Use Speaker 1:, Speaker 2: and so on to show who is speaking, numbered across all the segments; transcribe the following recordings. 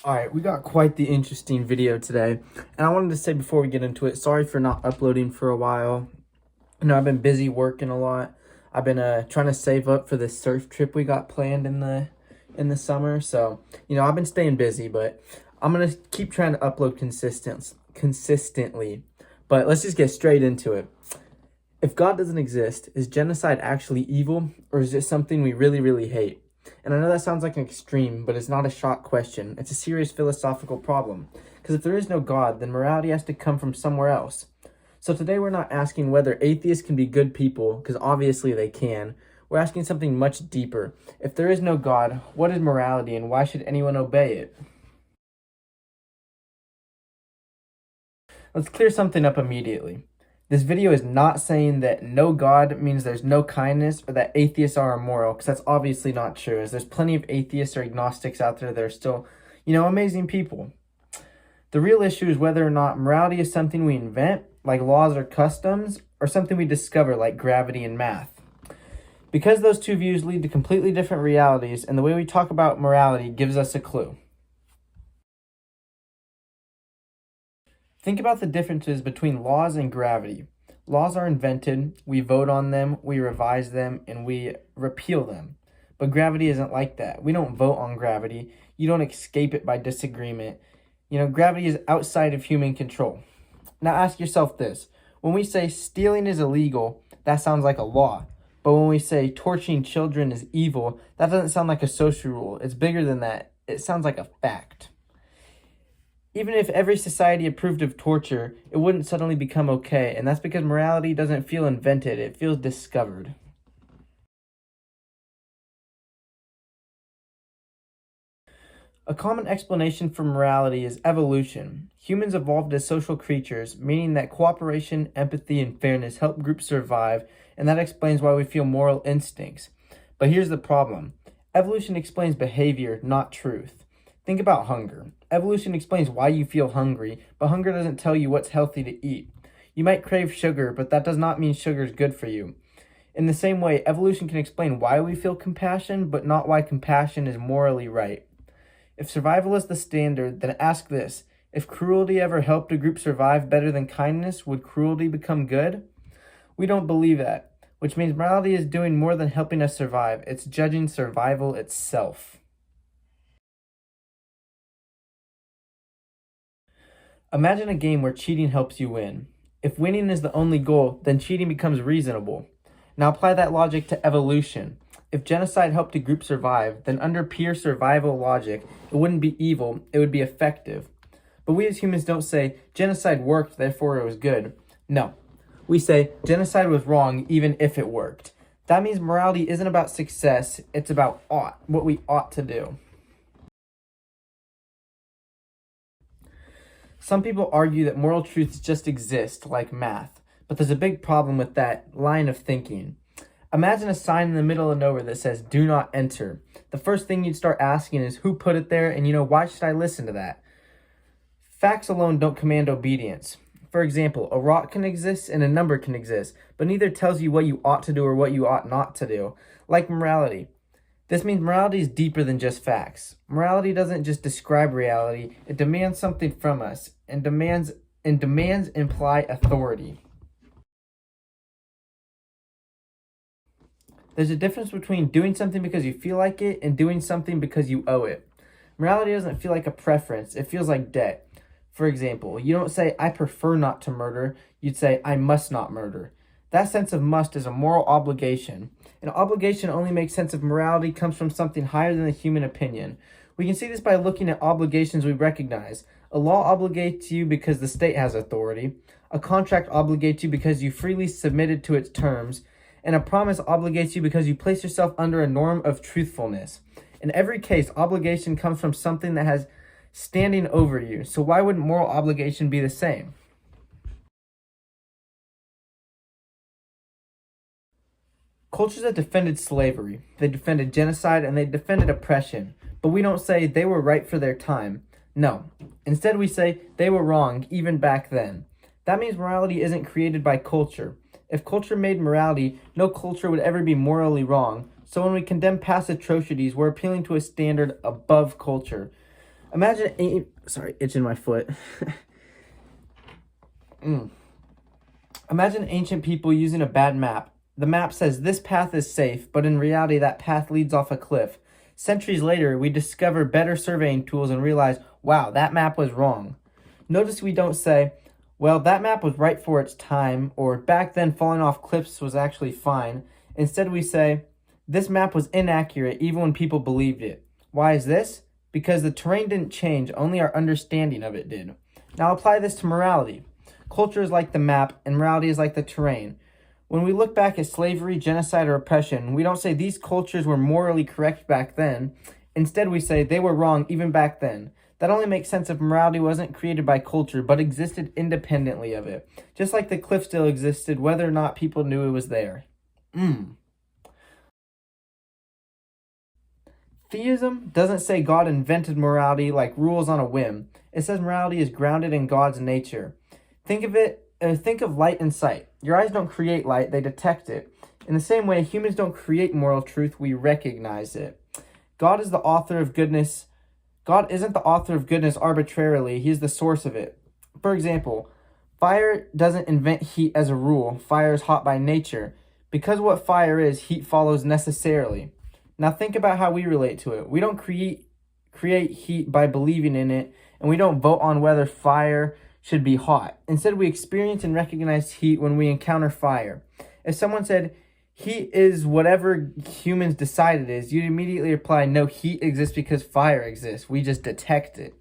Speaker 1: All right, we got quite the interesting video today. And I wanted to say before we get into it, sorry for not uploading for a while. I've been busy working a lot. I've been trying to save up for this surf trip we got planned in the summer. So, I've been staying busy, but I'm going to keep trying to upload consistently. But let's just get straight into it. If God doesn't exist, is genocide actually evil, or is it something we really, really hate? And I know that sounds like an extreme, but it's not a shock question. It's a serious philosophical problem. Because if there is no God, then morality has to come from somewhere else. So today we're not asking whether atheists can be good people, because obviously they can. We're asking something much deeper. If there is no God, what is morality and why should anyone obey it? Let's clear something up immediately. This video is not saying that no God means there's no kindness or that atheists are immoral, because that's obviously not true, as there's plenty of atheists or agnostics out there that are still, amazing people. The real issue is whether or not morality is something we invent, like laws or customs, or something we discover, like gravity and math. Because those two views lead to completely different realities, and the way we talk about morality gives us a clue. Think about the differences between laws and gravity. Laws are invented, we vote on them, we revise them, and we repeal them. But gravity isn't like that. We don't vote on gravity. You don't escape it by disagreement. Gravity is outside of human control. Now ask yourself this. When we say stealing is illegal, that sounds like a law. But when we say torturing children is evil, that doesn't sound like a social rule. It's bigger than that. It sounds like a fact. Even if every society approved of torture, it wouldn't suddenly become okay, and that's because morality doesn't feel invented, it feels discovered. A common explanation for morality is evolution. Humans evolved as social creatures, meaning that cooperation, empathy, and fairness help groups survive, and that explains why we feel moral instincts. But here's the problem. Evolution explains behavior, not truth. Think about hunger. Evolution explains why you feel hungry, but hunger doesn't tell you what's healthy to eat. You might crave sugar, but that does not mean sugar is good for you. In the same way, evolution can explain why we feel compassion, but not why compassion is morally right. If survival is the standard, then ask this. If cruelty ever helped a group survive better than kindness, would cruelty become good? We don't believe that, which means morality is doing more than helping us survive. It's judging survival itself. Imagine a game where cheating helps you win. If winning is the only goal, then cheating becomes reasonable. Now apply that logic to evolution. If genocide helped a group survive, then under pure survival logic, it wouldn't be evil, it would be effective. But we as humans don't say, genocide worked, therefore it was good. No. We say, genocide was wrong, even if it worked. That means morality isn't about success, it's about ought, what we ought to do. Some people argue that moral truths just exist, like math, but there's a big problem with that line of thinking. Imagine a sign in the middle of nowhere that says, "Do not enter." The first thing you'd start asking is, who put it there, and why should I listen to that? Facts alone don't command obedience. For example, a rock can exist and a number can exist, but neither tells you what you ought to do or what you ought not to do. Like morality. This means morality is deeper than just facts. Morality doesn't just describe reality, it demands something from us, and demands imply authority. There's a difference between doing something because you feel like it and doing something because you owe it. Morality doesn't feel like a preference, it feels like debt. For example, you don't say, "I prefer not to murder," you'd say, "I must not murder." That sense of must is a moral obligation. An obligation only makes sense if morality comes from something higher than the human opinion. We can see this by looking at obligations we recognize. A law obligates you because the state has authority. A contract obligates you because you freely submitted to its terms. And a promise obligates you because you place yourself under a norm of truthfulness. In every case, obligation comes from something that has standing over you. So why wouldn't moral obligation be the same? Cultures that defended slavery, they defended genocide, and they defended oppression. But we don't say they were right for their time. No. Instead we say they were wrong, even back then. That means morality isn't created by culture. If culture made morality, no culture would ever be morally wrong. So when we condemn past atrocities, we're appealing to a standard above culture. Sorry, itching my foot. Imagine ancient people using a bad map. The map says this path is safe, but in reality, that path leads off a cliff. Centuries later, we discover better surveying tools and realize, wow, that map was wrong. Notice we don't say, well, that map was right for its time, or back then falling off cliffs was actually fine. Instead, we say, this map was inaccurate even when people believed it. Why is this? Because the terrain didn't change, only our understanding of it did. Now apply this to morality. Culture is like the map, and morality is like the terrain. When we look back at slavery, genocide, or oppression, we don't say these cultures were morally correct back then. Instead, we say they were wrong even back then. That only makes sense if morality wasn't created by culture, but existed independently of it. Just like the cliff still existed, whether or not people knew it was there. Theism doesn't say God invented morality like rules on a whim. It says morality is grounded in God's nature. Think of light and sight. Your eyes don't create light, they detect it. In the same way, humans don't create moral truth, we recognize it. God is the author of goodness. God isn't the author of goodness arbitrarily, he is the source of it. For example, fire doesn't invent heat as a rule. Fire is hot by nature. Because what fire is, heat follows necessarily. Now think about how we relate to it. We don't create heat by believing in it, and we don't vote on whether fire should be hot. Instead, we experience and recognize heat when we encounter fire. If someone said, heat is whatever humans decide it is, you'd immediately reply, no, heat exists because fire exists. We just detect it.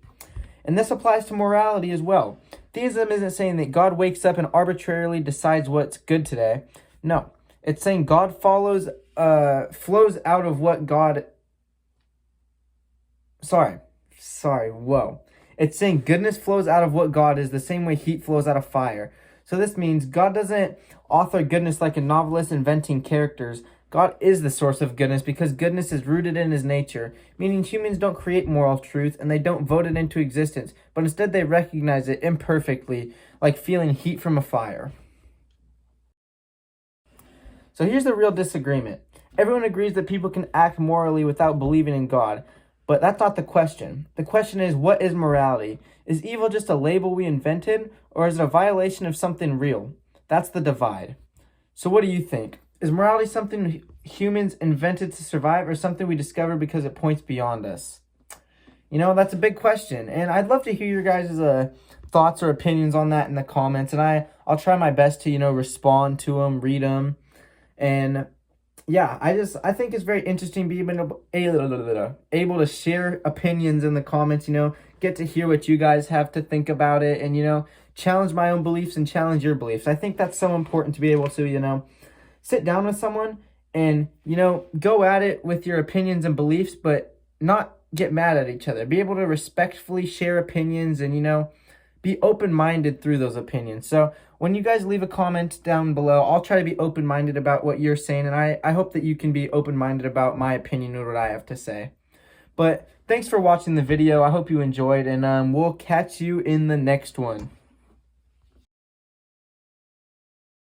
Speaker 1: And this applies to morality as well. Theism isn't saying that God wakes up and arbitrarily decides what's good today. No, it's saying God flows out of what God... It's saying goodness flows out of what God is the same way heat flows out of fire. So this means God doesn't author goodness like a novelist inventing characters. God is the source of goodness because goodness is rooted in his nature, meaning humans don't create moral truth and they don't vote it into existence, but instead they recognize it imperfectly, like feeling heat from a fire. So here's the real disagreement. Everyone agrees that people can act morally without believing in God. But that's not the question. The question is, what is morality? Is evil just a label we invented, or is it a violation of something real? That's the divide. So what do you think? Is morality something humans invented to survive, or something we discover because it points beyond us? You know, that's a big question, and I'd love to hear your guys' thoughts or opinions on that in the comments, and I'll try my best to, respond to them, read them, and... yeah, I think it's very interesting being able to share opinions in the comments, get to hear what you guys have to think about it and, challenge my own beliefs and challenge your beliefs. I think that's so important to be able to, sit down with someone and, go at it with your opinions and beliefs, but not get mad at each other. Be able to respectfully share opinions and, be open-minded through those opinions. So when you guys leave a comment down below, I'll try to be open-minded about what you're saying, and I hope that you can be open-minded about my opinion and what I have to say. But thanks for watching the video. I hope you enjoyed, and we'll catch you in the next one.